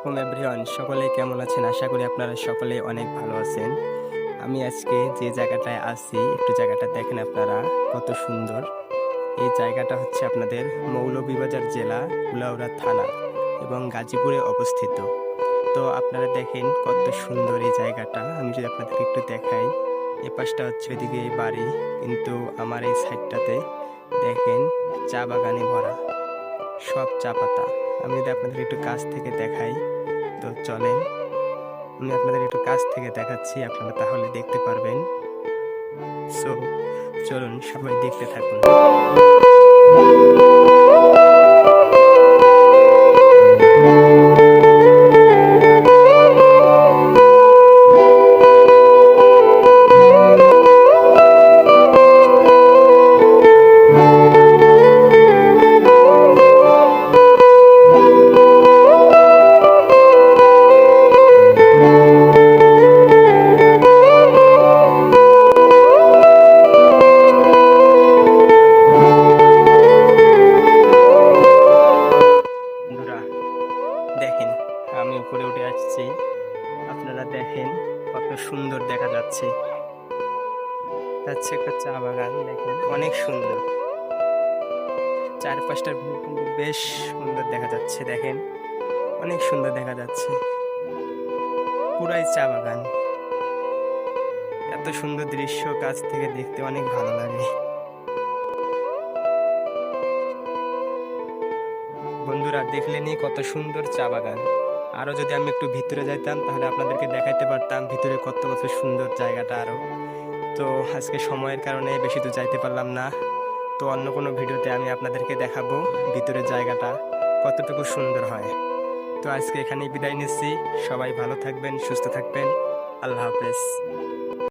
Home everyone, সকলে কেমন আছেন? আশা করি আপনারা সকলে অনেক ভালো আছেন। আমি আজকে যে জায়গাটায় আছি, একটু জায়গাটা দেখেন আপনারা, কত সুন্দর। এই জায়গাটা হচ্ছে আপনাদের মৌলভীবাজার জেলা, কুলাউড়া থানা এবং গাজীপুরে অবস্থিত। তো আপনারা দেখেন কত সুন্দর এই জায়গাটা। আমি যদি আপনাদেরকে একটু দেখাই, এ পাশটা হচ্ছে ওইদিকে বাড়ি, কিন্তু আমার এই সাইডটাতে দেখেন চা বাগানে ভরা, সব চা পাতা। আমি যদি আপনাদের একটু কাছ থেকে দেখাই, তো চলেন আমি আপনাদের একটু কাছ থেকে দেখাচ্ছি, আপনারা তাহলে দেখতে পারবেন। সো চলুন সবাই দেখতে থাকুন। বন্ধুরা দেখেন, আমি উপরে উঠে আসছি, আপনারা দেখেন কত সুন্দর দেখা যাচ্ছে। যাচ্ছে একটা চা বাগান, দেখেন অনেক সুন্দর। চারপাশটার ভিউ কিন্তু বেশ সুন্দর দেখা যাচ্ছে, দেখেন অনেক সুন্দর দেখা যাচ্ছে। পুরাই চা বাগান। এত সুন্দর দৃশ্য কাছ থেকে দেখতে অনেক ভালো লাগে। বন্ধুরা দেখলেনই কত সুন্দর চা বাগান। আরো যদি আমি একটু ভিতরে যাইতাম তাহলে আপনাদেরকে দেখাইতে পারতাম ভিতরে কত কত সুন্দর জায়গাটা আরো। তো আজকে সময়ের কারণে বেশি দূর যাইতে পারলাম না। তো অন্য কোনো ভিডিওতে আমি আপনাদেরকে দেখাবো ভিতরের জায়গাটা কতটুকু সুন্দর হয়। তো আজকে এখানেই বিদায় নিচ্ছি। সবাই ভালো থাকবেন, সুস্থ থাকবেন। আল্লাহ হাফেজ।